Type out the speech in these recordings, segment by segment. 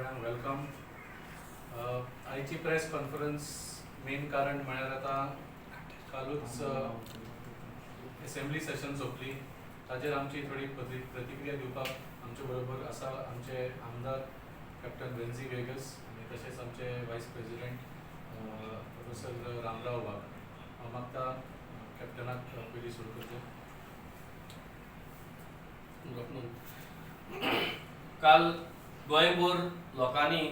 सगळ्यांक वेलकम. आयची press conference main कारण म्हळ्यार आतां कालूच असेंब्ली सेशन सोंपली. ताजेर आमची थोडी प्रतिक्रिया दिवपाक आमचे बरोबर आसा आमचे आमदार कॅप्टन बेन्झी वेगस आनी तशेंच आमचे वायस प्रेसिडेंट प्रोफेसर रामराव वाघ. हांव मागता कॅप्टनाक पयलीं सुरू करचें. काल गोंयभर लोकांनी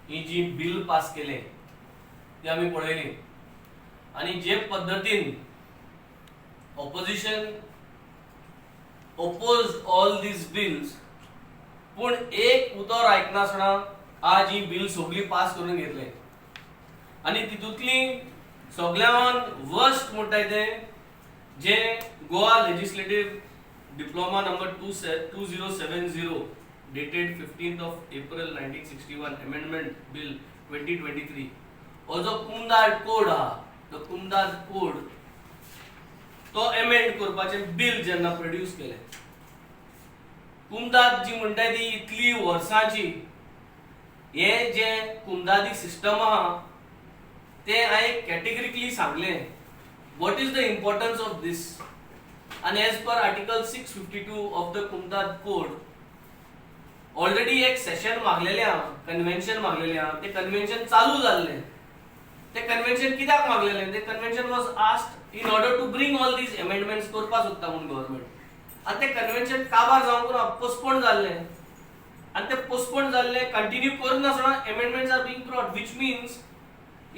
ही जी बिल पास केले ती आमी पळयली आनी जे पद्धतीन opposition oppose all these bills पूण एक उतर आयकनासतना आज ही बिल सगळी पास करून घेतले. आनी तितूंतली सगळ्यान वर्स्ट म्हणटाय ते जे Goa legislative diploma number 2070 dated 15th of April 1961 amendment bill 2023 हो जो कुमदाद कोड हा तो कुमदाद कोड तो अमेंड करपाचे बिल जेन्ना प्रोड्यूस केले. कुमदाद जी म्हणटाय ती इतली वर्सांची हे जे कुमदादी सिस्टम आहा ते हांवें कॅटेगरिकली सांगले what is the importance of this. And as per article 652 of the Kumdad code already एक सेशन मागलेले हा, कन्व्हेन्शन मागलेले हा. ते कन्व्हेन्शन चालू जाल्ले. ते कन्व्हेन्शन कित्याक मागलेले? ते convention was asked in order to bring all these amendments करपा सोदता म्हणून गव्हर्नमेंट. आनी ते कन्व्हेन्शन काबार जावंक ना, पोस्टपोन जाल्ले. आनी ते पोस्टपोन जाल्ले कंटिन्यू करनासतना amendments are being brought, which means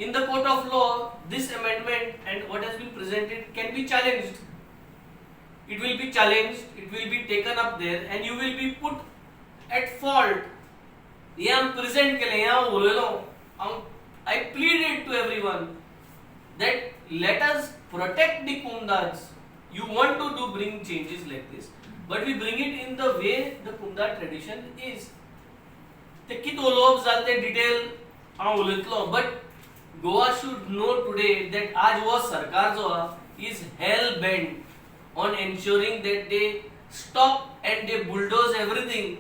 in the court of law this amendment and what has been presented can be challenged. It will be challenged, it will be taken up there and you will be put at fault. I am present kele ya bolelo. I pleaded to everyone that let us protect the Kumdads. You want to bring changes like this, but we bring it in the way the Kumdad tradition is. ते कित उलोवप जाल ते detail हांव उलयतलो, but Goa should know today that आज वो सरकार जो is hell bent on ensuring that they stop and they bulldoze everything.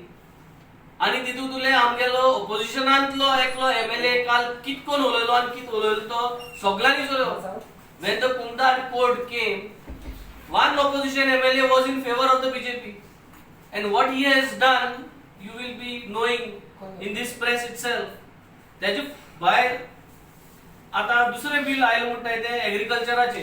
आणि तितून तुले आमगेलो ऑपोजिशनांतलो एकलो एमएलए काल कितकोन उलयलो आनी कित उलयलो तो सगळ्यांनी उलयलो. When the Kumdad code came, one opposition MLA was in favor of the BJP, and what he has done you will be knowing in this press itself. त्याचे भायर आता दुसरे बिल आयले म्हणटाय ते एग्रीकल्चराचे.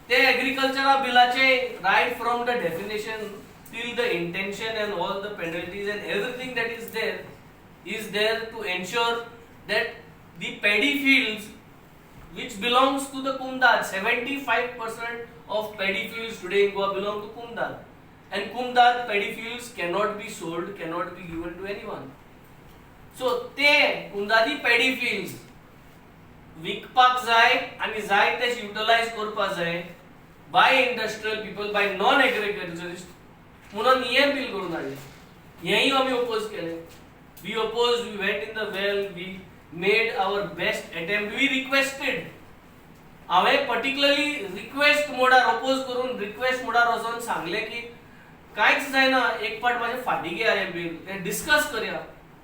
ते एग्रीकल्चरा बिलाचे right from the definition till the intention and all the penalties and everything that is there to ensure that the paddy fields which belongs to the Kumdad, 75% of paddy fields today in Goa belong to Kumdad, and Kumdad paddy fields cannot be sold, cannot be given to anyone. So te Kumdadi paddy fields विकपाक जाय आणि जाय ते utilize करपाक जाय by industrial people, by non agriculturist म्हणून हे bill करून हाडले. हेही आमी ओपोज केले. We oppose, we went in the well, we made our best attempt, we requested. हांवें पर्टिक्युलरली रिक्वेस्ट मोडार ओपोज करून रिक्वेस्ट मोडार वचून सांगले की कांयच जायना, एक पाट म्हाजे फाटीं घेया हें बिल, तें डिस्कस करया,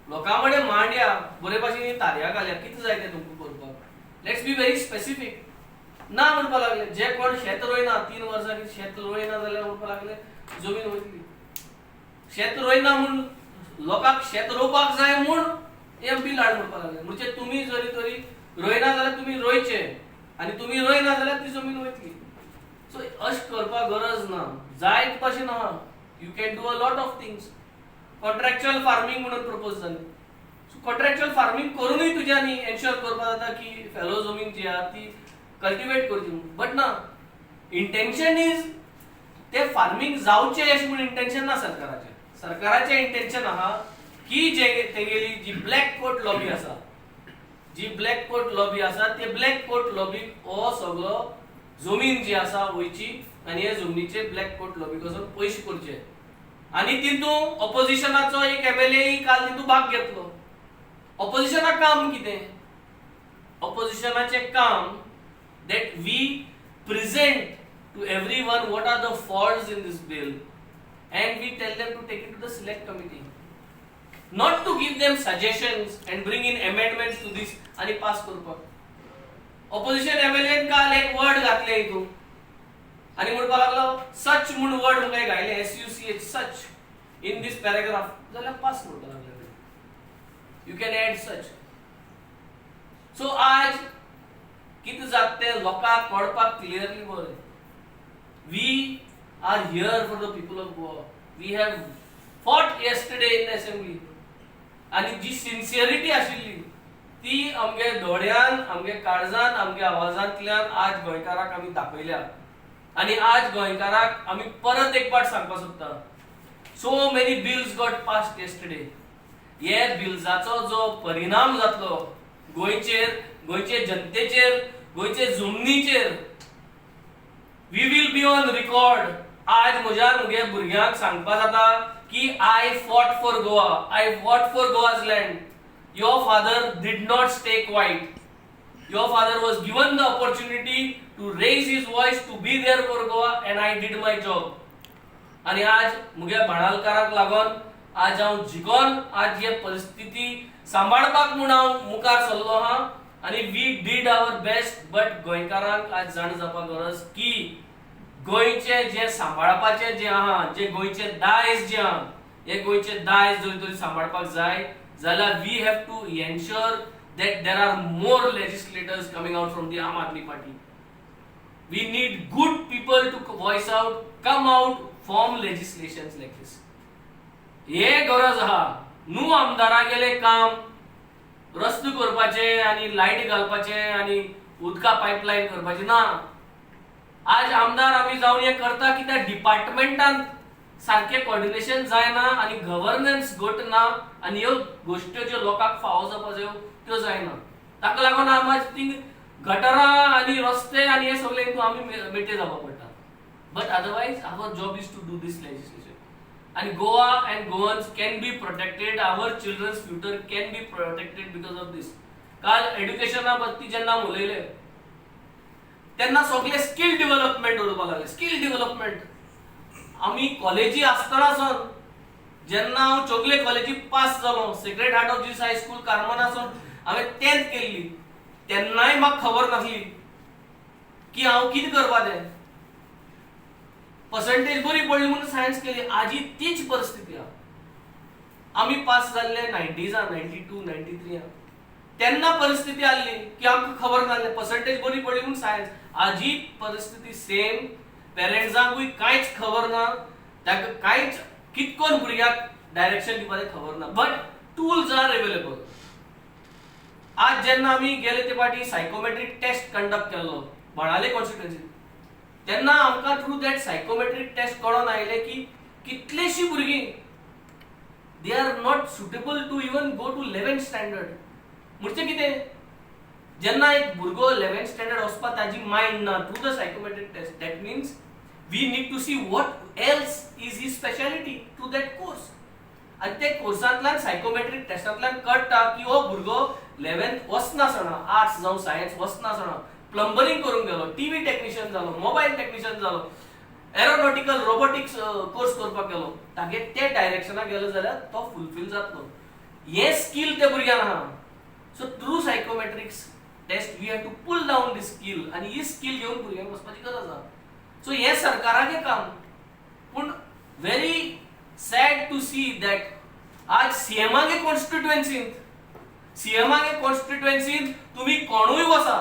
लोकां कडेन मांडया, बरे भाशेन तारया घालया, कितें जाय तें तुमकां करपाक. Let's be very specific. ना म्हणपा लागले जे कोण शेत रोयना 3 वर्सांनी शेत रोयना जाल्यार म्हणपा लागले जमीन वयतली. शेत रोयना म्हूण लोकांक शेत रोवपाक जाय म्हूण हे बिल हाड म्हणपा लागले. म्हणजे तुमी जरी तरी रोयना जाल्यार तुमी रोयचे आनी तुमी रोयना जाल्यार ती जमीन वयतली. सो अश करपाक गरज ना. जायत भाशेन आहा, you can do a lot of things. Contractual farming म्हणून प्रपोज जालें. कॉन्ट्रॅक्च्युअल फार्मिंग करूनय तुज्यांनी एन्श्योर करपाक जाता की फेलो जमीन जी आहा ती कल्टिवेट करची. बट ना, इंटेन्शन इज ते फार्मिंग जावचे अशें म्हूण इंटेन्शन ना सरकाराचें. सरकाराचें इंटेन्शन आहा की जे तेगेली जी ब्लॅक कोट लॉबी आसा, जी ब्लॅक कोट लॉबी आसा, ते ब्लॅक कोट लॉबीक हो सगळो जमीन जी आसा वयची आनी हे जमनीचे ब्लॅक कोट लॉबीक वचून पयशे करचे. आनी तितून ऑपोजिशनाचो एक एमएलए काल तितून भाग घेतलो. ऑपोजिशनाक काम कितें? ऑपोजिशनाचे काम that we present to everyone what are the faults in this bill and we tell them to take it to the select committee. not to give them suggestions and bring in amendments to this आणि pass करपाक. Opposition MLN काल एक word घातले हितून आणि म्हणपा लागलो सच म्हूण वर्ड मुगे घायले SUCH such in this paragraph जाल्यार पास करपाक लागले. You can add such. So आज कितें जाता तें लोकांक कळपाक क्लियरली बरें. We are here for the people of Goa. We have fought yesterday in the assembly. आणि जी सिन्सियरिटी आशिल्ली ती आमगे दोळ्यान, आमगे काळजान, आमगे आवाजांतल्यान आज गोंयकाराक आमी दाखयल्या. आणि आज गोंयकाराक आमी परत एक फावट सांगपाक सोदता. So many bills got passed yesterday. हे बिल्साचो जो परिणाम जातलो गोंयचेर, गोंयचे जनतेचेर, गोंयचे जमनीचेर, we will be on record. आज म्हज्या मुगे भुरग्यांक सांगपा जाता की I fought for Goa. I fought for Goa's land. Your father did not stay quiet. Your father was given the opportunity to raise his voice, to be there for Goa, and I did my job. आणि आज मुगे भाणालकाराक लागून आज हांव जिखोन आज हे परिस्थिती सांबाळपाक म्हूण हांव मुखार सरलो आहा. आणि we did our best. But गोंयकारांक आज जाण जावपाक गरज की गोंयचे जे सांबाळपाचे जे आहा, जे गोंयचे दायज जे आहा, हे गोंयचे दायज जर तरी सांबाळपाक जाय जाल्यार we have to ensure that there are more legislators coming out from the Aam Aadmi Party. We need good people to voice out, come out, form legislations like this. हे गरज आहा. न्हू आमदारा गेले काम रस्ते करपाचे आणि लाईट घालपाचे आणि उदका पायपलाईन करपाचे ना. आज आमदार आमी जावन हे करता की त्या डिपार्टमेंटान सारखे कोऑर्डिनेशन जायना आणि गव्हर्नन्स घट ना आणि ह्यो गोश्ट्यो ज्यो लोकांक फावो जावपा जायो त्यो जायना. ताका लागून आमी गटारां आणि रस्ते आणि हे सगळे हितून आमी मेटे जावपा पडटा. But otherwise our job is to do this legislation. आणि Goa and Goans can be protected. Our children's future can be protected because of this. काल एड्युकेशना बद्दल जेन्ना उलयले तेन्ना सगळे स्किल डेव्हलपमेंट उलोवपाक लागले. स्किल डेव्हलपमेंट आमी कॉलेजी आसतनासून जेन्ना हांव चोगले कॉलेजी पास जालो, Sacred Heart of Jesus High School कारमनासून हांवें 10th केल्ली, तेन्नाय म्हाका खबर नासली की हांव कितें करपा तें. पर्संटेज बरी पडली म्हणून सायन्स केली. आजी तीच परिस्थिती आहा. आमी पास जाल्ले 90s, 92, 93 तेन्ना परिस्थिती आसली की आमकां खबर नासलें. पर्संटेज बरी पडली म्हणून सायन्स. आजी परिस्थिती सेम. पेरेंट्सांकूय कांयच खबर ना, ताका कांयच कितकोन भुरग्याक डायरेक्शन दिवपाचें खबर ना. But tools are available. आज जेन्ना आमी गेले ते फाटी सायकोमेट्रीक टेस्ट कंडक्ट केल्लो बाणाले कॉन्स्टिट्युएन्सीन, तेन्ना आमकां थ्रू दॅट सायकोमेट्रीक टेस्ट कळोन आयले की कितलींशीं भुरगीं they are not suitable to even go to 11th standard. म्हणजे कितें, जेन्ना एक भुरगो 11th स्टँडर्ड वचपाक ताजी मायंड ना through the psychometric test, that means we need to see what else is ही स्पेशालिटी टू दॅट कोर्स. आणि ते कोर्सांतल्यान सायकोमेट्रीक टेस्टांतल्यान कळटा की हो भुरगो 11th वचनासतना, आर्ट्स जावं सायन्स वचनासतना प्लंबरिंग करूंक गेलो, टीव्ही टेक्निशियन जालो, मोबायल टेक्निशियन जालो, एरोनॉटिकल रोबोटिक्स कोर्स करपाक गेलो, तागे ते डायरेक्शनाक गेलो जाल्यार तो फुलफिल जातलो. हे स्किल ते भुरग्यांक आहा. So through psychometrics test we have to pull down this skill. आणि ही स्किल घेवन भुरग्यांक वचपाची गरज आहा. सो हे सरकाराचें काम. पूण very sad to see that आज सीएमागे कॉन्स्टिट्युएन्सींत तुम्ही कोणूय वसा,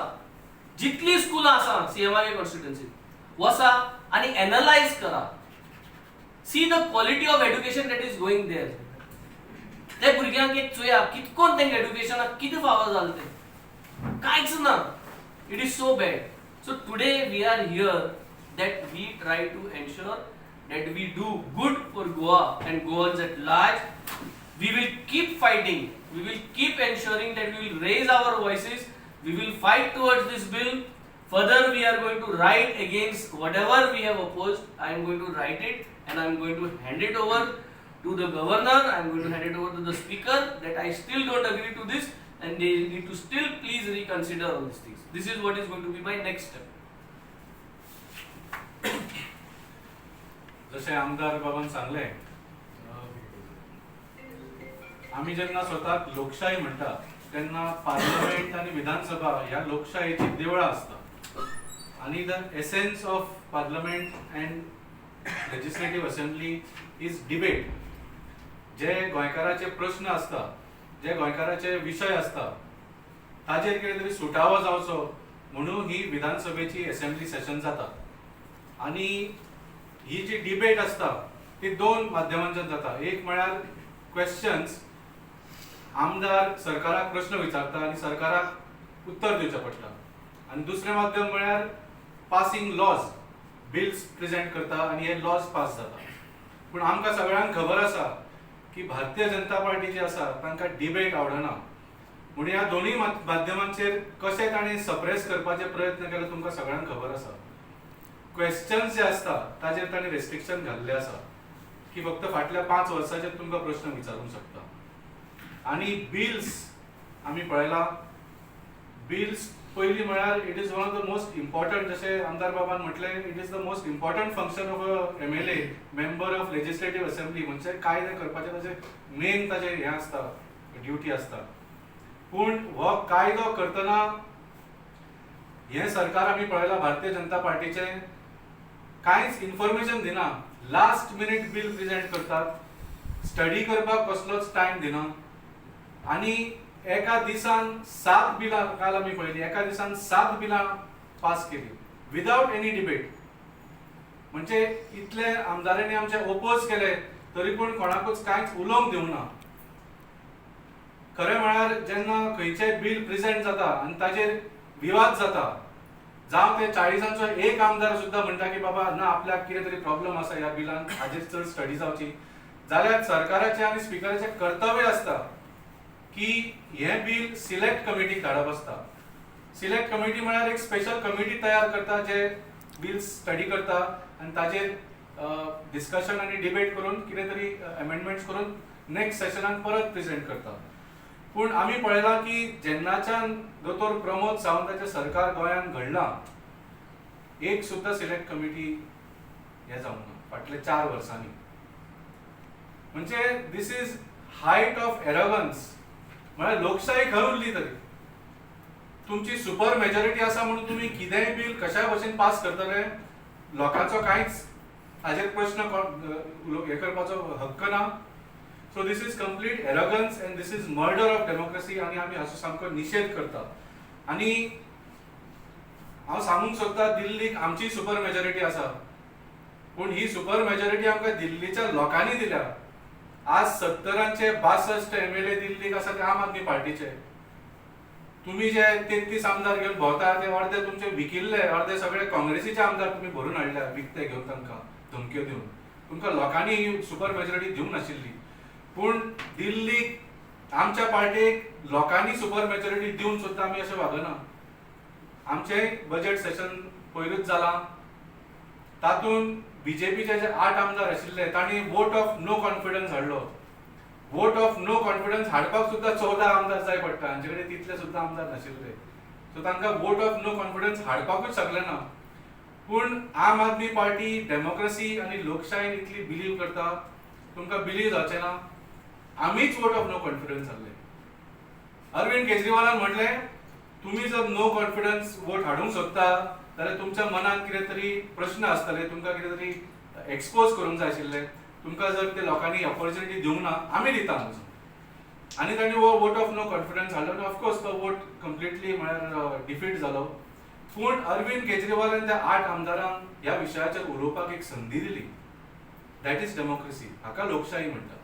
जितली स्कूलां आसा सीएमागे कॉन्स्टिट्युएन्सींत वसा आणि एनालायज करा. See the quality of education that is going there. ते भुरग्यांक एक चोया कितकोन तेंगे एड्युकेशनाक कितें फावो जालें तें कांयच ना. It is so bad. So today we are here that we try to ensure that we do good for Goa and Goans at large. We will keep fighting. We will keep ensuring that we will raise our voices. We will fight towards this bill. Further, we are going to write against whatever we have opposed. I am going to write it and I am going to hand it over to the governor. I am going to hand it over to the speaker that I still don't agree to this and they need to still please reconsider all these things. This is what is going to be my next step. जसे आमदार बाबान सांगले, आमी जेन्ना स्वताक लोकशाही म्हणटा तेन्ना पार्लमेंट आनी विधानसभा ह्या लोकशायेची देवळां आसता आनी the essence of parliament and legislative assembly is debate. जे गोंयकाराचे प्रश्न आसता, जे गोंयकाराचे विशय आसता ताजेर कितें तरी सुटावो जावचो म्हणून ही विधानसभेची असेंब्ली सेशन जाता. आनी ही जी डिबेट आसता ती दोन माध्यमांच्यान जाता. एक म्हळ्यार क्वेश्चन्स, आमदार सरकाराक प्रश्न विचारता आनी सरकाराक उत्तर दिवचें पडटा. आनी दुसरें माध्यम म्हळ्यार पासिंग लॉज, बिल्स प्रेजेंट करता आनी हे लॉज पास जाता. पूण आमकां सगळ्यांक खबर आसा की भारतीय जनता पार्टी जी आसा तांकां डिबेट आवडना. म्हणून ह्या दोनूय माध्यमांचेर कशे ताणें सप्रेस करपाचे प्रयत्न केले तुमकां सगळ्यांक खबर आसा. क्वेश्चन्स जे आसता ताजेर ताणें रेस्ट्रिक्शन घाल्लें आसा की फक्त फाटल्या 5 वर्सांचेर तुमकां प्रश्न विचारूंक शकता. आनी बिल्स आमी पळयला, बिल्स पयलीं म्हळ्यार it is one of the most important, जशें आमदार बाबान म्हटलें, it is the most important function of a MLA, member of legislative assembly. म्हणजे कायदे करपाचें ताचें मेन ताचें हें आसता, ड्युटी आसता. पूण हो कायदो करतना हें सरकार आमी पळयलां भारतीय जनता पार्टीचें कांयच इन्फॉर्मेशन दिना. लास्ट मिनिट बिल प्रेजेंट करतात, स्टडी करपाक कसलोच टायम दिना आनी एका दिसान 7 बिलां, काल आमी पळयली, एका दिसान 7 बिलां पास केली विदाउट एनी डिबेट. म्हणजे इतले आमदारांनी आमचे ओपोज केले तरी पूण कोणाकूच कांयच उलोवंक दिवंक ना. खरें म्हळ्यार जेन्ना खंयचेंय बिल प्रेजेंट जाता आनी ताचेर विवाद जाता, जावं ते 40सांचो एक आमदार सुद्दां म्हणटा की बाबा ना, आपल्याक कितें तरी प्रॉब्लेम आसा ह्या बिलान, हाजेर चड स्टडी जावची, जाल्यार सरकाराचें आनी स्पिकराचें कर्तव्य आसता की हें बिल सिलेक्ट कमिटीक धाडप आसता. सिलेक्ट कमिटी म्हळ्यार एक स्पेशल कमिटी तयार करता जे बिल स्टडी करता आनी ताचेर डिस्कशन आनी डिबेट करून कितें तरी अमेंडमेंट्स करून नेक्स्ट सेशनाक परत प्रेजेंट करता. पूण आमी पळयलां की जेन्नाच्यान दोतोर प्रमोद सावंताचें सरकार गोंयांत घडलां, एक सुद्दां सिलेक्ट कमिटी हें जावंक ना फाटल्या 4 वर्सांनी. म्हणजे दीस इज हायट ऑफ एरोगन्स. म्हळ्यार लोकशाही खंय उरली तरी. तुमची सुपर मेजॉरिटी आसा म्हणून तुमी कितेंय बिल कशाय भशेन पास करतले, लोकांचो कांयच हाजेर प्रश्न हे करपाचो हक्क ना. So this is complete arrogance and this is murder of democracy आनी आमी हाचो सामको निशेध करता. आनी हांव सांगूंक सोदता, दिल्लीक आमची सुपर मेजॉरिटी आसा पूण ही सुपर मेजॉरिटी आमकां दिल्लीच्या लोकांनी दिल्या. आज 70चे 62 MLA दिल्लीक आसा ते आम आदमी पार्टीचे. तुम्ही जे 33 आमदार घेवन भोंवता ते अर्दे तुमचे विकिल्ले, अर्दे सगळे काँग्रेसीचे आमदार तुम्ही भरून हाडल्या विकते घेवन तांकां धमक्यो दिवन. तुमकां लोकांनी सुपर मेजॉरिटी दिवंक नाशिल्ली. पूण दिल्लीक आमच्या पार्टीक लोकांनी सुपर मेजॉरिटी दिवन सुद्दां आमी अशें वागना. आमचें बजेट सेशन पयरूच जालां, तातूंत बीजेपीचे जे 8 आमदार आशिल्ले तांणी वोट ऑफ नो कॉन्फिडन्स हाडलो. वोट ऑफ नो कॉन्फिडन्स हाडपाक सुद्दां 14 आमदार जाय पडटा, हांचे कडेन तितले सुद्दां आमदार नाशिल्ले. सो तांकां वोट ऑफ नो कॉन्फिडन्स हाडपाकूच शकले ना. पूण आम आदमी पार्टी डेमोक्रेसी आनी लोकशायेन इतली बिलीव करता, तुमकां बिलीव जावचें ना. आमीच वोट ऑफ नो कॉन्फिडन्स हाडले. अरविंद केजरीवालान म्हटलें, तुम्ही जर नो कॉन्फिडन्स वोट हाडूंक सोदता जाल्यार तुमच्या मनात कितें तरी प्रश्न आसतले, तुमकां कितें तरी एक्सपोज करूंक जाय आशिल्लें. तुमकां जर ते लोकांनी ऑपॉर्च्युनिटी दिवंक ना, आमी दिता म्हणून. आनी तांणी हो वोट ऑफ नो कॉन्फिडन्स हाडलो आनी ऑफकोर्स तो वोट कंप्लिटली म्हळ्यार डिफीट जालो. पूण अरविंद केजरीवालान त्या 8 आमदारांक ह्या विशयाचेर उलोवपाक एक संदी दिली. That is democracy. हाका लोकशाही म्हणटा.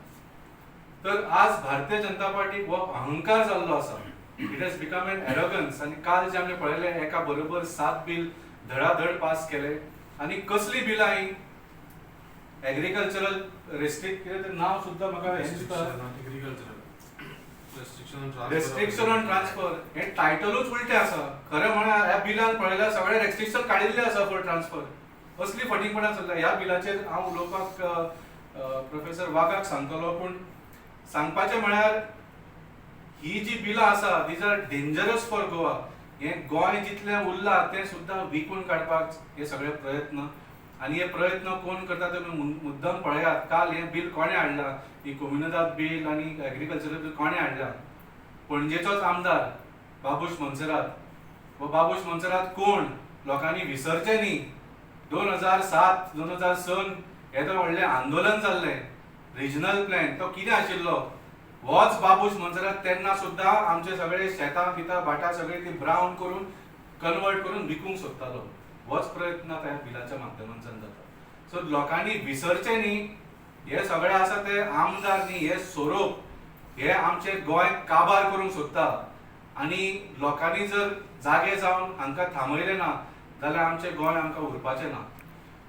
तर आज भारतीय जनता पार्टीक हो अहंकार जाल्लो आसा. It has become an arrogance. आनी काल जे आमी पळयले एका बरोबर 7 बिल धडाधड पास केले. आनी कसली बिलां ही? एग्रीकल्चरल कितें नांव सुद्दां म्हाका रेस्ट्रिक्शन ऑन ट्रान्सफर. हे टायटलूच उलटें आसा. खरें म्हळ्यार ह्या बिलान पळयल्यार सगळे रेस्ट्रिक्शन काडिल्ले आसा फॉर ट्रान्सफर. असली फटींगपणां चल्ल्या. ह्या बिलाचेर हांव उलोवपाक प्रोफेसर वागाक सांगतलो. पूण सांगपाचें म्हळ्यार ही जी बिलां आसा these are dangerous for Goa. हें गोंय जितलें उरलां तें सुद्दां विकून काडपाक हे सगळे प्रयत्न. आणि हे प्रयत्न कोण करता ते मुद्दाम पळयात. काल हे बिल कोणे हाडला, ही कम्युनिदाद बिल आणि एग्रीकल्चरल बिल कोणे हाडला? पणजेचोच आमदार बाबूश मोन्सेरात. व बाबूश मोन्सेरात कोण लोकांनी विसरचे न्ही. 2007 2006 हे तर व्हडलें आंदोलन जाल्लें. रिजनल प्लॅन तो कितें आशिल्लो? होच बाबूश मोन्सेरात तेन्ना सुद्धा आमचे सगळे शेतां बितां भाटां सगळे ती ब्रावन करून कन्वर्ट करून विकूंक सोदतालो. होच प्रयत्न ह्या बिलाच्या माध्यमांतल्यान जाता. सो लोकांनी विसरचे न्ही. हे सगळे आसा ते आमदार न्ही, हे सोरोप हे आमचे गोंय काबार करूंक सोदता. आनी लोकांनी जर जागे जावन हांकां थांबयलें ना जाल्यार आमचें गोंय आमकां उरपाचें ना.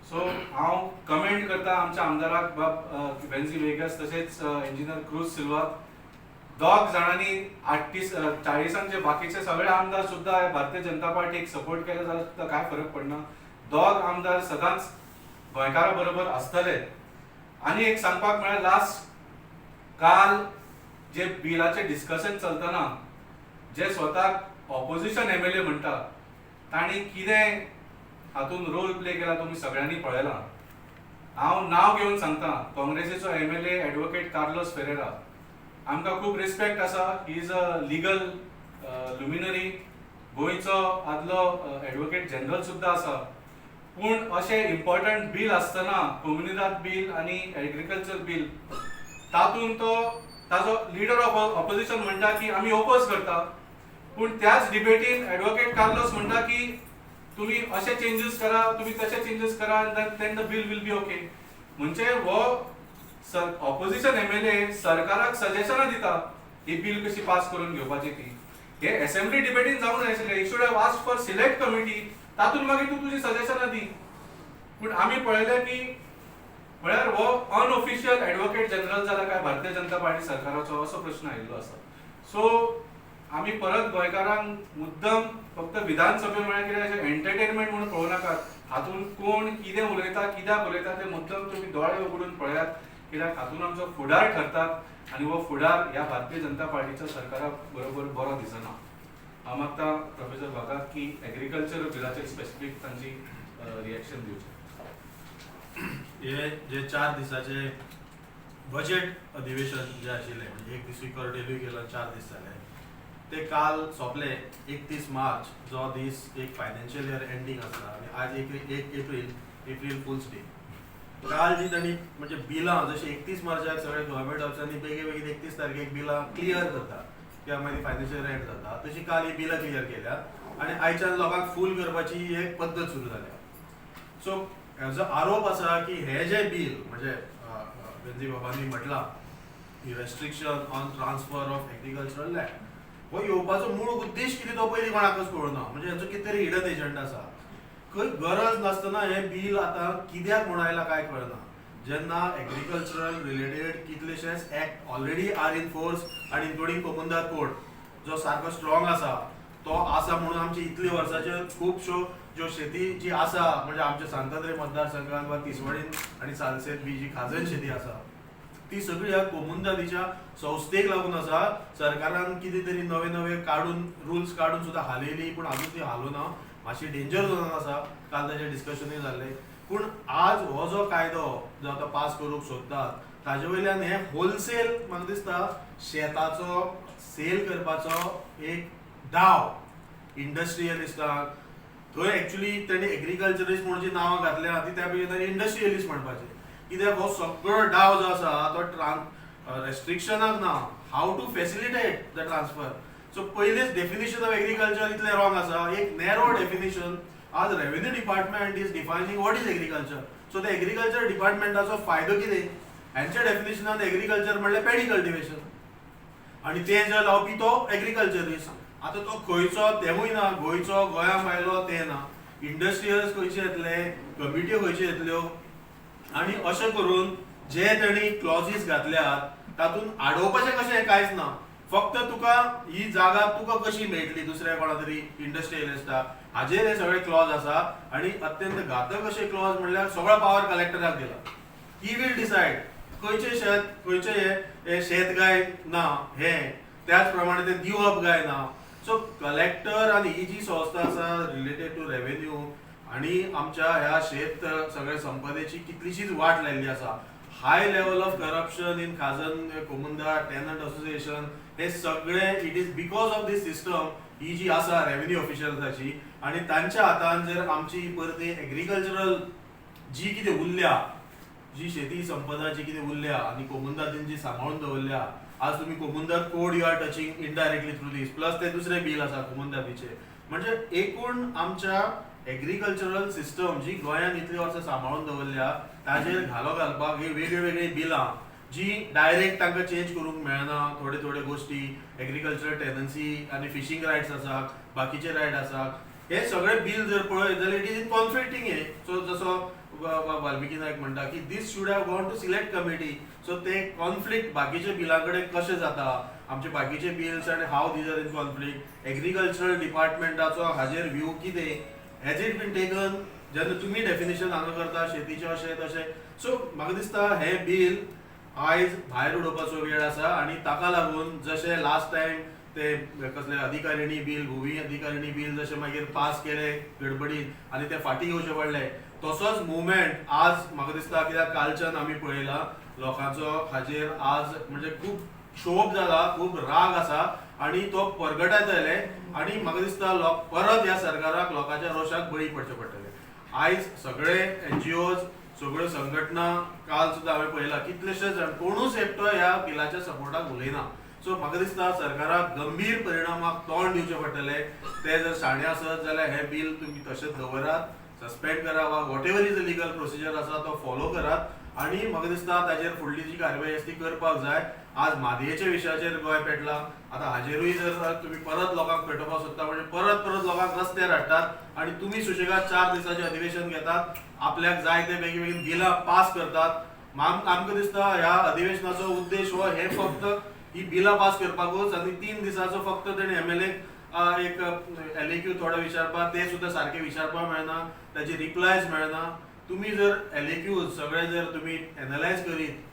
सो हांव कमेंट करता आमच्या आमदाराक बाब वेन्सी वेगस तशेंच इंजिनियर क्रूज सिल्वाक. दोग जाणांनी 40 बाकीचे सगळे आमदार सुद्धा भारतीय जनता पार्टीक सपोर्ट केले जाल्यार सुद्धा काय फरक पडना. दोग आमदार सदांच गोंयकारा बरोबर आसतले. आनी एक सांगपाक म्हळ्यार लास्ट काल जे बिलाचे डिस्कशन चलतना जे स्वताक ऑपोजिशन MLA म्हणटा तांणी कितें हातून रोल प्ले केला तुमी सगळ्यांनी पळयलां. हांव नांव घेवन सांगता, काँग्रेसीचो MLA एडवोकेट कार्लोस फेरेरा. आमकां खूब रिस्पेक्ट आसा. He is a legal luminary. गोंयचो आदलो एडवोकेट जनरल सुद्धा आसा. पूण अशें इम्पॉर्टंट बिल आसतना कम्युनिदाद बिल आनी एग्रीकल्चर बिल तातूंत तो ताजो लिडर ऑफ ऑपोजिशन म्हणटा की आमी ओपोज करता. पूण त्याच डिबेटीन एडवोकेट कार्लोस म्हणटा की तुम्ही अशे चेंजेस करा, तुम्ही तशे चेंजेस करा, then the bill will be okay. म्हणजे हो ऑपोजिशन MLA सरकाराक सजेशनां दिता ही बिल कशी पास करून घेवपाची ती. हे असेंब्ली डिबेटीन जावंक जाय आशिल्लें. You should have asked for select committee. तातूंत मागीर तूं तुजी सजेशनां दी. पूण आमी पळयलें की म्हळ्यार हो अनऑफिशियल एडवोकेट जनरल जाला काय भारतीय जनता पार्टी सरकाराचो असो प्रश्न आयिल्लो आसा. सो आमी परत गोंयकारांक मुद्दम फक्त विधानसभे म्हळ्यार कितें अशें एंटरटेनमेंट म्हणून पळोवं नाकात. हातून कोण कितें उलयता, कित्याक उलयता ते मुद्दम तुमी दोळे उगडून पळयात. कित्याक हातून आमचो फुडार ठरतात आनी हो फुडार ह्या भारतीय जनता पार्टीच्या सरकारा बरोबर बरो दिसना. हांव मागता प्रोफेसर वाघाक की एग्रीकल्चर बिलाचेर स्पेसिफीक तांची रिएक्शन दिवचें. हे जे 4 दिसाचे बजेट अधिवेशन जे आशिल्लें म्हणजे 1 दीस कर्टेल्यूय केलो 4 दीस जाले ते काल सोंपले 31 मार्च जो दीस एक फायनान्शियल इयर एंडिंग आसता आनी आज 1 एप्रील फुल्स डे. काल जी तांणी म्हणजे बिलां जशी 31 मार्चाक सगळे गव्हर्मेंट ऑफिसांनी बेगीन 31 तारखेक बिलां क्लियर करता किंवा मागीर फायनान्शियल इयर एंड जाता तशी काल ही बिलां क्लियर केल्या आनी आयच्यान लोकांक फूल करपाची एक पद्दत सुरू जाल्या. सो हेजो आरोप आसा की हे जे बिल म्हणजे वेंजी बाबांनी म्हटलां की restriction on transfer of agricultural land हो येवपाचो मूळ उद्देश कितें तो पयलीं कोणाकच कळना. म्हणजे हेचो कितें तरी हिडन एजंडा आसा. खंय गरज नासतना हे बिल आतां कित्याक म्हणून आयला काय कळना. जेन्ना एग्रीकल्चरल रिलेटेड कितलेशेच act already are in force आनी इन्क्लुडींग कोमुंदाद कोड जो सारको स्ट्रॉंग आसा तो आसा म्हणून आमची इतली वर्साच्यो खुबश्यो ज्यो शेती जी आसा म्हणजे आमच्या सांताद्री मतदारसंघात वा तिसवाडीन आनी सालसेत बी जी खाजन शेती आसा ती सगळी ह्या कोमुंदादीच्या संस्थेक लागून आसा. सरकारान कितें तरी नवे नवे काडून रुल्स काडून सुद्दां हालयली पूण आजून ती हालोना. मातशी डेंजर झोनान आसा. काल ताचेर डिस्कशनूय जाल्लें. पूण आज हो जो कायदो जो आतां पास करूंक सोदतात ताजे वयल्यान हे होलसेल म्हाका दिसता शेताचो सेल करपाचो एक डाव इंडस्ट्रियलिस्टांक थंय एक्चुअली तेणी एग्रीकल्चरिस्ट म्हणून जी नांवां घातल्या ती त्या पैकी इंडस्ट्रियलिस्ट म्हणपाचे. कित्याक हो सगळो डाव जो आसा तो रेस्ट्रिक्शनाक ना, how to facilitate the transfer. So पयलेच डेफिनेशन ऑफ एग्रीकल्चर इतलें रॉंग आसा. एक नॅरो डेफिनेशन आज revenue department is defining what is agriculture. So त्या एग्रीकल्चर डिपार्टमेंटाचो फायदो कितें? हांच्या डेफिनेशनान एग्रीकल्चर म्हणल्यार पॅडी कल्टिवेशन आनी ते जे लावपी तो एग्रीकल्चरिस्ट. आतां तो खंयचो तेवूय ना, गोंयचो गोंयां भायलो ते ना. इंडस्ट्रियल्स खंयचे येतले, कमिट्यो खंयच्यो येतल्यो आनी अशें करून जे तेणी क्लॉजीस घातल्यात तातूंत आडोवपाचें कशें कांयच ना. फक्त तुका ही जागा तुका कशी मेळटली दुसऱ्या कोणा तरी इंडस्ट्रियलिस्टाक हाजेर हे सगळे क्लॉज आसा. आनी अत्यंत घातक अशे क्लॉज म्हणल्यार सगळो पावर कलेक्टराक दिला. ही वील डिसायड खंयचें शेत खंयचें हे शेत गाय ना हे त्याच प्रमाणे ते दिवप गाय ना. सो कलेक्टर आनी ही जी संस्था आसा रिलेटेड टू रेव्हेन्यू आणि आमच्या ह्या शेत सगळ्या संपदेची कितलीशीच वाट लायल्ली आसा. High level of corruption in khazan comunidade tenant association हे सगळे it is because of this system ही जी आसा रेव्हेन्यू ऑफिशियल्साची. आणि तांच्या हातान जर आमची परती एग्रीकल्चरल जी कितें उरल्या, जी शेती संपदा जी कितें उरल्या आनी कोमुंदातीन जी सांबाळून दवरल्या, आज तुम्ही कोमुंदात code you are touching indirectly through this, plus ते दुसरे बिल आसा कोमुंदातीचे. म्हणजे एकूण आमच्या एग्रीकल्चरल सिस्टम जी गोंयान इतली वर्सां सांबाळून दवरल्या ताजेर घालो घालपाक ही वेगळी वेगळी बिलां जी डायरेक्ट तांकां चेंज करूंक मेळना. थोडे थोडे गोष्टी एग्रीकल्चरल टेनन्सी आनी फिशींग रायट्स आसा, बाकीचे रायट आसा, हे सगळे बिल जर पळयत जाल्यार इट इज इन कॉन्फ्लिक्टिंग हे. सो जसो वाल्मिकी नायक म्हणटा की this should have gone to select committee. So ते कॉन्फ्लिक्ट बाकीचे बिलां कडेन कशें जाता, आमचे बाकीचे बिल्स आनी how these are in conflict, agricultural डिपार्टमेंटाचो हाजेर व्यू कितें, हॅज इट बीन टेकन, जेन्ना तुमी डेफिनेशन हांगा करता शेतीचें अशें तशें. सो म्हाका दिसता हें बिल आयज भायर उडोवपाचो वेळ आसा. आनी ताका लागून जशें लास्ट टायम ते कसले अधिकारिणी बिल, भुवी अधिकारिणी बिल जशें मागीर पास केले गडबडीन आनी ते फाटीं येवचे पडले, तसोच मुवमेंट आज म्हाका दिसता, कित्याक कालच्यान आमी पळयला लोकांचो हाजेर आज म्हणजे खूब क्षोभ जाला, खूब राग आसा आनी तो परगटायत आयले. आनी म्हाका दिसता परत ह्या सरकाराक लोकांच्या रोशाक बळी पडचे पडटले. आयज सगळे NGOs, सगळ्यो संघटना, काल सुद्दां हांवें पळयला कितलेशेच जाण कोणूच एकटो ह्या बिलाच्या सपोर्टाक उलयना. सो म्हाका दिसता सरकाराक गंभीर परिणामाक तोंड दिवचे पडटले. ते जर शाणे आसत जाल्यार हे बिल तुमी तशेंच दवरात, सस्पेंड करा वा what ever is a legal procedure आसा तो फॉलो करात. आनी म्हाका दिसता ताजेर फुडली जी कारवाय आसा ती करपाक जाय. आज मादयेच्या विशयाचेर गोंय पेटला, आतां हाजेरूय जर तुमी परत लोकांक पेटोवपाक सोदता म्हणजे परत परत लोकांक रस्त्यार हाडटात आनी तुमी सुशेगाद 4 दिसांचें अधिवेशन घेतात, आपल्याक जाय ते बेगीन बिलां पास करतात. आमकां दिसता ह्या अधिवेशनाचो उद्देश हो हे फक्त ही बिलां पास करपाकूच आनी 3 दिसाचो फक्त तेणे MLA एक LAQ थोडे विचारपाक, ते सुद्दां सारखे विचारपाक मेळना, ताचे रिप्लायज मेळना. तुम्ही जर LAQ सगळे जर तुम्ही एनालायज करीत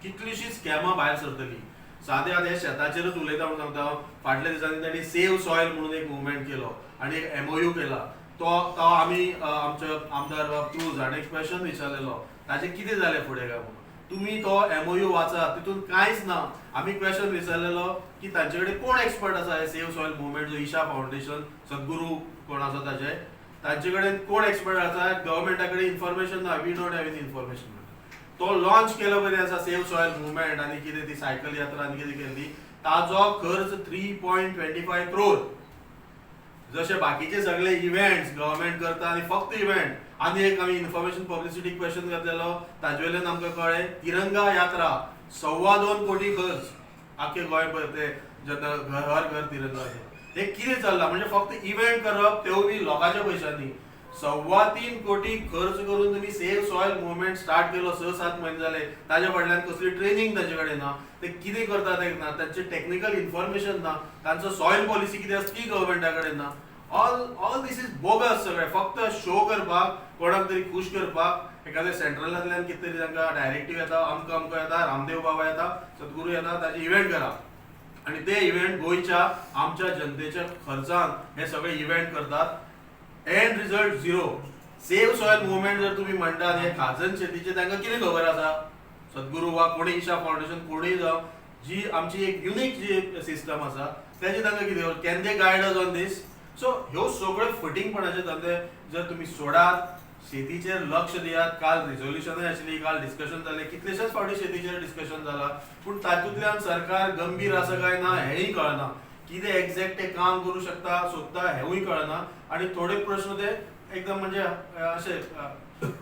कितलीशीं स्कॅमां भायर सरतली. सादे आतां हे शेताचेरच उलयता म्हणून सांगता हांव. फाटल्या दिसांनी तांणी सेव सॉयल म्हणून एक मुवमेंट केलो आनी एक MOU केला. तो आमी आमचे आमदार क्रूज हाणें एक क्वेश्चन विचारलेलो ताजें कितें जालें फुडें काय म्हणून. तुम्ही तो MOU वाचा, तितून कांयच ना. आमी क्वेश्चन विचारलेलो की तांचे कडेन कोण एक्सपर्ट आसा हे सेव सॉयल मुवमेंट, जो ईशा फावंडेशन सद्गुरू कोण आसा तांचे कडेन कोण एक्सपर्ट आसा. गव्हर्मेंटा कडेन इन्फॉर्मेशन ना, we don't have any information. तो लॉन्च केलो बरें आसा सेव सॉयल मुवमेंट आनी कितें ती सायकल यात्रा आनी कितें केल्ली, ताजो खर्च 3.25 crore. जशे बाकीचे सगळे इव्हेंट्स गव्हर्मेंट करता आनी फक्त इव्हेंट. आनी एक आमी इन्फॉर्मेशन पब्लिसिटी क्वेश्चन घातलेलो, ताजे वयल्यान आमकां कळ्ळें तिरंगा यात्रा 2.25 कोटी खर्च आख्खे गोंयभर, ते जेन्ना हर घर तिरंगा हे कितें चल्लां. म्हणजे फक्त इव्हेंट करप, तेवूय लोकांच्या पयशांनी 3.25 कोटी खर्च करून तुम्ही सेव सॉयल मुवमेंट स्टार्ट केलो. 6-7 महिने जाले. ताजे फाटल्यान कसली ट्रेनिंग ताचे कडेन ना, ते कितें करतात ते ना, तांचे टेक्निकल इन्फॉर्मेशन ना, तांचो सॉयल पॉलिसी कितें आसा ती गव्हर्मेंटा कडेन ना. ऑल दिस इज बोगस सगळें, फक्त शो करपाक, कोणाक तरी खुश करपाक. एखाद्या सेंट्रलांतल्यान कितें तरी तांकां डायरेक्टिव्ह येता, अमको येता, रामदेव बाबा येता, सद्गुरू येता, ताजे इव्हेंट करा आनी ते इव्हेंट गोंयच्या आमच्या जनतेच्या खर्चान हे सगळे इव्हेंट करतात. End result zero. Save soil movement जर तुम्ही म्हणटात हे खाजन शेतीचे, तांकां कितें खबर आसा. सद्गुरू वा कोणी ईशा फावंडेशन कोणीय जावं, जी आमची एक युनिक जी सिस्टम आसा त्याची तांकां कितें खबर, can they guide us on this. So ह्यो सगळ्यो फटिंगपणाचे धंदे जर तुम्ही सोडात, शेतीचेर लक्ष दियात. काल रिझोल्युशनय आशिल्ली, काल डिस्कशन जालें, कितलेशेच फावटी शेतीचेर डिस्कशन जाला, पूण तातूंतल्यान सरकार गंभीर आसा काय ना हेंय कळना. कितें एक्झॅक्ट ते काम करू शकता सोदता हेवूय कळना. आनी थोडे प्रश्न ते एकदम म्हणजे अशे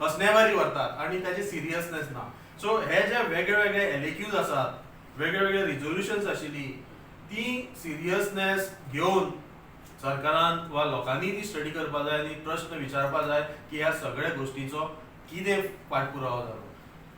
हसण्यावारी व्हरतात आनी ताचे सिरियसनेस ना. सो हे जे वेगळे वेगळे LAQs आसात, वेगळे वेगळे रिझोल्युशन्स आशिल्ली, ती सिरियसनेस घेवन सरकारान वा लोकांनी ती स्टडी करपाक जाय आनी प्रश्न विचारपाक जाय की ह्या सगळ्या गोष्टींचो कितें पाठपुरावो जालो.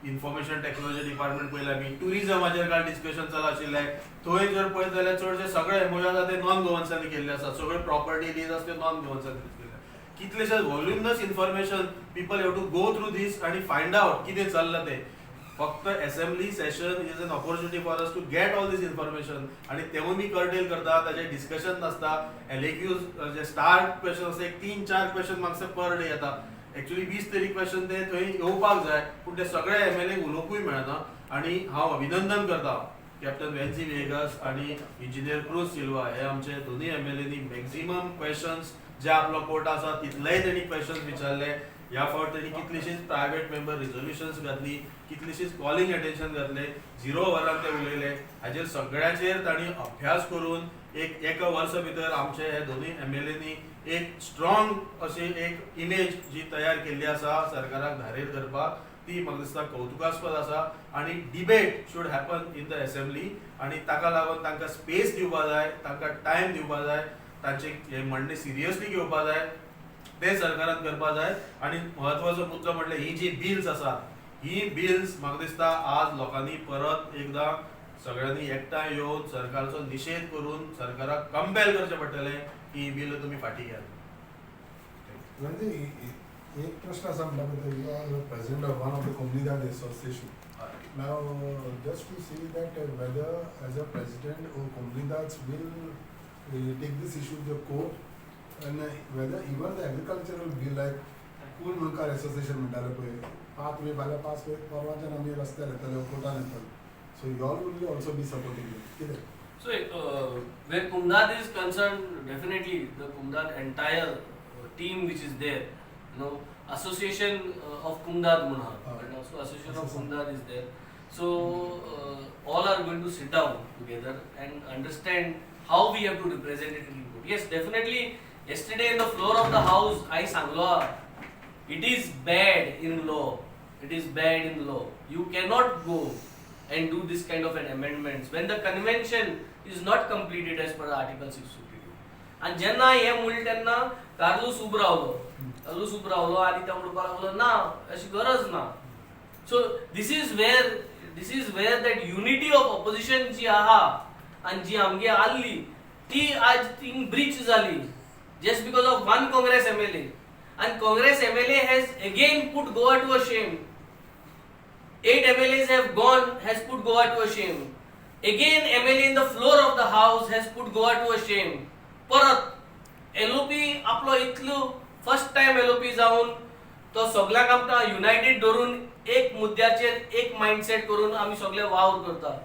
इन्फॉर्मेशन टेक्नॉलॉजी डिपार्टमेंट पळयलें आमी, टुरिजमाचेर काल डिस्कशन चालू आशिल्लें. थंय जर पळयत जाल्यार चडशे सगळे MOU आसा ते नॉन गव्हर्नन्सांनी केल्ले आसा. सगळे प्रॉपर्टी डीज आसा ते नॉन गव्हर्नन्सांनी केल्ले. कितलेशे voluminous information people have to go through this आनी फायंड आउट कितें चल्लां तें. फक्त assembly session is an opportunity for us to get all this information आणि तेव्हा मी कर्टेल करता ताचे डिस्कशन नासता LAQs जे स्टार्ट क्वेश्चन असता एक 3-4 क्वेश्चन मार्क्स पर डे येता एक्चुअली 20 तरी क्वेश्चन ते थंय येवपाक जाय पूण ते सगळे MLA उलोवंकूय मेळना आणि हांव अभिनंदन करता कॅप्टन वेन्सी वेगस आणि इंजिनियर क्रूज सिल्वा हे आमचे दोन्ही MLAनी मॅक्झिमम क्वेश्चन्स जे आपलो कोर्ट आसा तितलेय तेणी क्वेश्चन्स विचारले ह्या फावट तेणी कितलीशीच प्रायव्हेट मेंबर रिझोल्युशन्स घातली कितलीशीच कॉलिंग अटेन्शन घातले 0 वरांक ते उलयले हाजेर सगळ्याचेर तांणी अभ्यास करून एका वर्सा भितर आमचे हे दोन्ही MLAनी एक स्ट्रॉंग अशी एक इमेज जी तयार केल्ली आसा सरकाराक धारेर धरपाक ती म्हाका दिसता कौतुकास्पद आसा आणि debate should happen in the assembly आणि ताका लागून तांकां स्पेस दिवपाक जाय तांकां टायम दिवपाक जाय तांचे हे म्हणणे सिरियसली घेवपाक जाय ते सरकारान करपाक जाय आणि म्हत्वाचो मुद्दो म्हटल्यार ही जी बिल्स आसात ही बिल्स म्हाका दिसता आज लोकांनी परत एकदा सगळ्यांनी एकठांय येवन सरकारचो निषेध करून सरकाराक कंपेल करचें पडटलें की ही बिल तुमी फाटीं घ्यात. म्हणजे एक प्रश्न असा म्हटल्याबद्दल you are president of one of the कोम्युनिदाद association. Now, just to see that whether as a president or Comunidades will take this issue to the court and whether even the agricultural bill like Cool Munkar Association म्हणटाले पळय पात वे फाल्यां pass वे परवाच्यान आमी रस्त्यार येतले कोर्टान येतले. So you all will also be supporting it. कितें? So where Kumdad is concerned, definitely the Kumdad entire team which is there, association of Kumdad Munha, and also association of Kumdad is there. So all are going to sit down together and understand how we have to represent it in court. Yes, definitely. Yesterday in the floor of the house, I sanglo, it is bad in law. It is bad in law. You cannot go and do this kind of an amendments when the convention is not completed as per Article 652. And जेन्ना हे म्हणले तेन्ना Carlos उबरावलो आनी त्या म्हणपाक लागलो ना अशी गरज ना. So this is where that unity of opposition जी आहा आणि जी आमगे आल्ली ती आज थिंग ब्रीच जाली just because of one Congress MLA, and Congress MLA has again put Goa to a shame. 8 MLAs have gone, has put Goa to a shame. Again MLA in the floor of the house has put Goa to a shame. परत LOP आपलो इतलो first time LOP जाऊन तो सगळ्यांक आमकां United धरून एक मुद्द्याचेर एक माइंडसेट करून आमी सगळे वावर करता.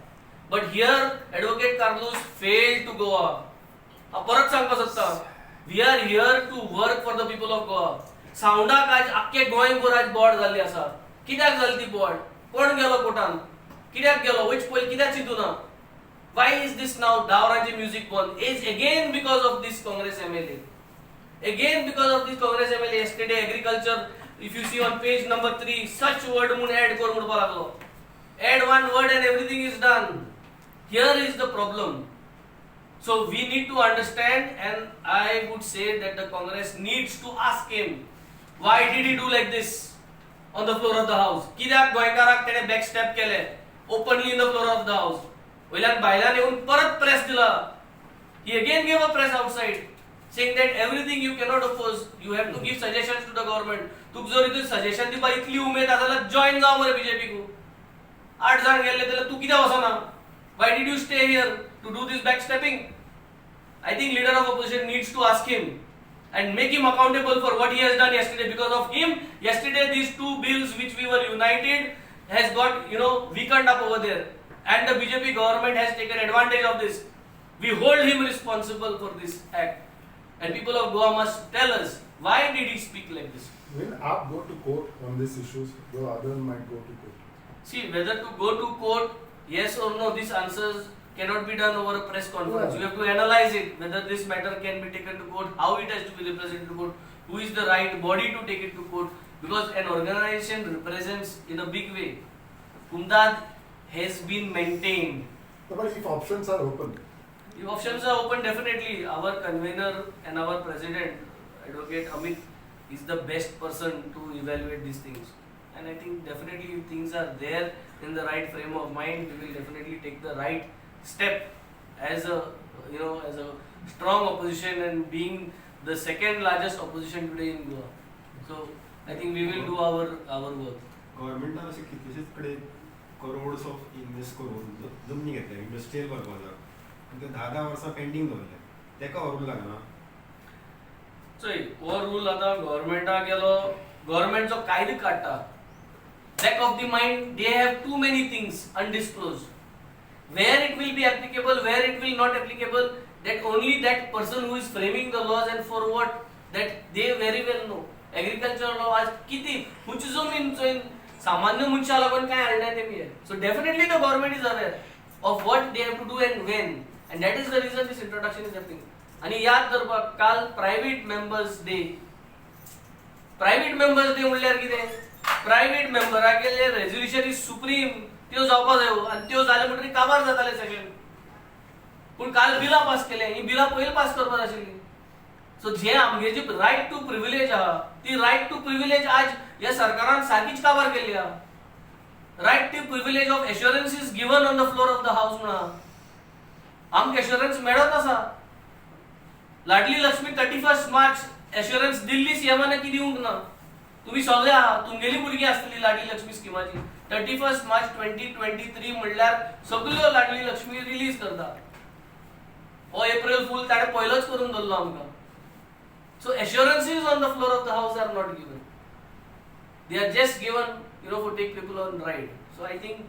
But here advocate Carlos failed to Goa. परत सांगपाक सोदता we are here to work for the people of Goa. सावंडाक आज आख्खे गोंयभर आज बोर्ड जाल्ली आसा. कित्याक जाली ती बोर्ड? कोण गेलो कोर्टान? कित्याक गेलो? वयच पयलीं कित्याक चिंतूना? Why is this now Davranji music band? Is again because of this Congress MLA. Again because of this Congress MLA. Yesterday agriculture, if you see on page number 3, such word mun add kor mudpa laglo. Add one word and everything is done. Here is the problem. So we need to understand, and I would say that the Congress needs to ask him, why did he do like this on the floor of the house? Kidak goykarak tene backstep kele openly in the floor of the house. वयल्यान भायल्यान येवन परत press दिला. He again gave a press outside saying that everything you cannot oppose, you have to give suggestions to the government. तुक जर इतू suggestion दिवपा इतली उमेद आसा जाल्यार जॉइन जाव मरे BJP कू. 8 जाण गेल्ले जाल्यार तू कित्याक वचना? Why did you stay here to do this backstepping? I think leader of opposition needs to ask him and make him accountable for what he has done yesterday. Because of him, yesterday these two bills which we were united has got weakened up over there. And the BJP government has taken advantage of this. We hold him responsible for this act. And people of Goa must tell us, why did he speak like this? Will AAP go to court on these issues, though others might go to court? See, whether to go to court, yes or no, these answers cannot be done over a press conference. You have to analyze it, whether this matter can be taken to court, how it has to be represented to court, who is the right body to take it to court. Because an organization represents in a big way. Kumdad has been maintained. But if options are open? If options are open, definitely our convener and our president, Advocate Amit, is the best person to evaluate these things. And I think definitely if things are there in the right frame of mind, we will definitely take the right step as a as a strong opposition and being the second largest opposition today in Goa. So I think we will do our work. गव्हर्नमेंटान अशें कितलेशेच कडेन crores of invest करून जमनी घेतल्या industrial पर्पजार आनी ते 10 वर्सां pending दवरले तेका हो रूल लागना. चोय हो रूल आता गव्हर्नमेंटाक गेलो गव्हर्नमेंटचो कायदो काडटा back of the mind they have too many things undisclosed where it will be applicable where it will not applicable that only that person who is framing the laws and for what that they very well know. Agricultural law आज किती हुंची जमीन चोय सामान्य मनशा लागून काय हाडना तेमी so definitely the government is aware of what they have to do and when and that is the reason this introduction is happening. आणि याद धरपाक काल प्रायव्हेट मेंबर्स डे म्हणल्यार कितें प्रायव्हेट मेंबराक गेले रेझोल्युशन इज सुप्रीम त्यो जावपा जायो आनी त्यो जाले म्हणटरी काबार जाताले सेशन पूण काल बिलां पास केले ही बिलां पयलीं पास करपाक आशिल्ली सो जे आमगे जी रायट टू प्रिविलेज आहा ती रायट टू प्रिविलेज आज ह्या सरकारान सारकीच काबार केल्ली आहा. Right to privilege of assurance is given on the floor of the house म्हणा आमकां एश्युरन्स मेळत आसा. लाडली लक्ष्मी 31 मार्च एश्युरन्स दिल्ली सीएमाने कितें दिवंक ना तुम्ही सगळे आहात तुमगेली भुरगीं आसतली लाडली लक्ष्मी स्किमाची 31 मार्च 2023 म्हणल्यार सगळ्यो लाडली लक्ष्मी रिलीज करता. हो एप्रिल फूल ताणे पयलोच करून दवरलो आमकां. So assurances on the floor of the house are not given they are just given for take people on ride. So I think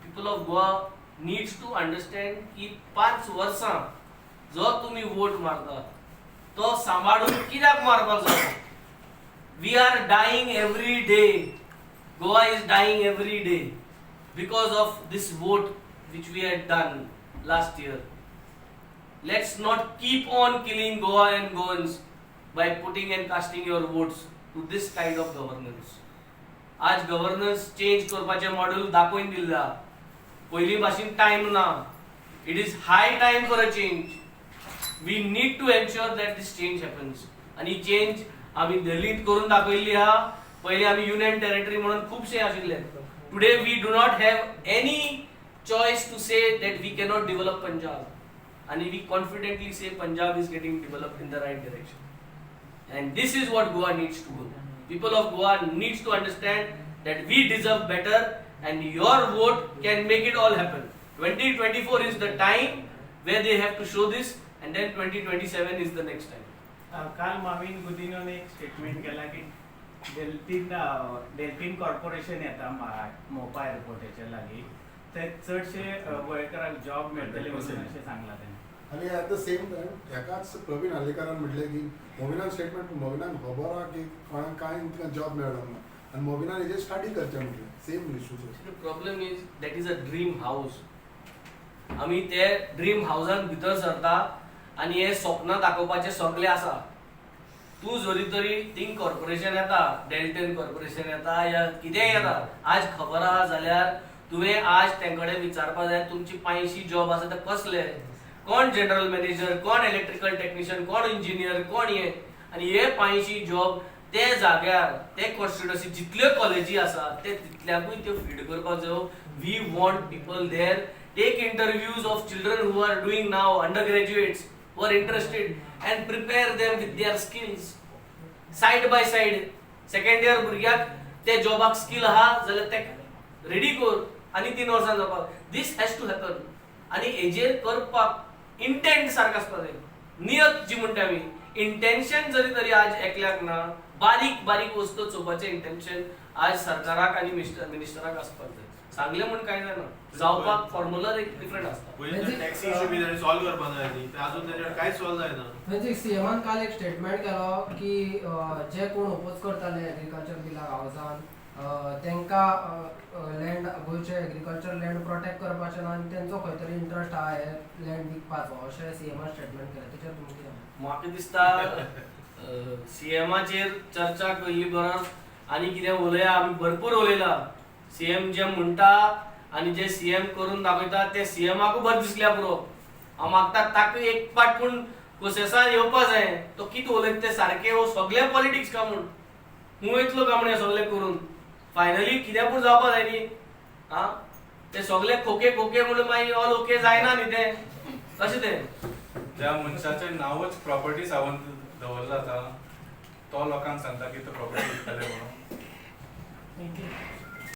people of Goa needs to understand की 5 वर्सां जो तुम्ही वोट मारता तो सांबाळून कित्याक मारपाक जाय. We are dying every day. Goa is dying every day because of this vote which we had done last year. Let's not keep on killing Goa and Goans by putting and casting your votes to this kind of governance. आज governance change करपाचे model दाखोवन दिल्ला. पयलीं भाशेन time ना. It is high time for a change. We need to ensure that this change happens. And he change आम्ही दिल्लीत करून दाखवली हा. पहिले आम्ही युनियन टेरिटरी म्हणून खूपशे आशिल्ले. Today we do not have any choice to say that we cannot develop Punjab आणि we confidently say Punjab is getting developed in the right direction and this is what Goa needs to do. People of Goa needs to understand that we deserve better and your vote can make it all happen. 2024 is the time where they have to show this and then 2027 is the next time. काल माविन गुदिनोन एक statement केला की Delphine corporation येता मोपा एअरपोर्टाच्या लागीं ते चडशे गोंयकारांक जॉब मेळटले म्हणून अशें सांगलां ताणें. आणि ॲट द सेम टायम हेकाच प्रवीण हार्लेकरान म्हटलें की मोविनान स्टेटमेंट मोविनान खबर आहा की कोणाक कांय तुका जॉब मेळना म्हणून आनी मोविनान हेजेर स्टडी करचें म्हटलें same issues. Problem is that is a dream house. आमी ते ड्रीम हाऊसान भितर सरता आणि हे स्वप्न दाखोवपाचे सगळे आसा. तू जरी तरी थिंक कॉर्पोरेशन येता डेल्टन कॉर्पोरेशन येता या कितेंय येता आज खबर आहा जाल्यार तुवें आज तेंकडे विचारपा जाय तुमची 500 जॉब आसा ते कसले कोण जनरल मॅनेजर कोण इलेक्ट्रिकल टेक्निशियन कोण इंजिनियर कोण हे आणि हे 500 जॉब ते जाग्यार ते कॉन्स्टिट्युएन्सी जितल्यो कॉलेजी आसा ते तितल्याकूय त्यो फीड करपाक जायो. We want people there. Take interviews of children who are doing now undergraduates who are interested and prepare them with their skills side by side. Second year भुरग्याक ते जॉबाक स्किल आहा जाल्यार ते रेडी कर आणि 3 वर्सां जावपाक. दिस हॅज टू हॅपन आणि हेजेर करपाक इंटेंट सारको आसपाक जाय. नियत जी म्हणटा आमी इंटेन्शन जरी तरी आज एकल्याक ना बारीक बारीक वस्तू चोवपाचें इंटेन्शन आज सरकाराक आनी मिनिस्टराक आसपाक जाय. सांगले म्हण काय जायना जावपाक फॉर्म्युला एक डिफरंट आसता. पयलीं टॅक्सी इश्यू बी ताणें सॉल्व करपाक जाय न्ही ते अजून ताचेर कांयच सॉल्व जायना. म्हणजे सीएमान काल एक स्टेटमेंट केलो की जे कोण ओपोज करताले एग्रीकल्चर बिलाक हावसान तांकां लँड गोंयचे एग्रीकल्चर लँड प्रोटेक्ट करपाचें ना आनी तेंचो खंय तरी इंट्रस्ट आहा हे लँड विकपाचो अशें सीएमान स्टेटमेंट केलें. तेचेर तुमी कितें म्हणटा? म्हाका दिसता सीएमाचेर चर्चा केल्ली बरोबर आनी कितें उलया आमी भरपूर उलयला. सीएम जे म्हणटा आणि जे सीएम करून दाखयता ते सीएमाकूय बरें दिसल्या पुरो. हांव मागता ताका एक पाट पूण प्रोसेसान येवपा जाय तो कितें उलयता ते सारके वो सगळे पॉलिटिक्स का म्हूण खूंय इतलो कामणे सगळे करून फायनली कितें पूण जावपा जाय न्ही. ते सगळे खोके खोके म्हणून मागीर ऑल ओके जायना न्ही ते कशें तें. ज्या मनशाचें नांवच प्रॉपर्टी सावन दवरला जाता तो लोकांक सांगता की तो प्रॉपर्टी विकतले म्हणून. थँक्यू.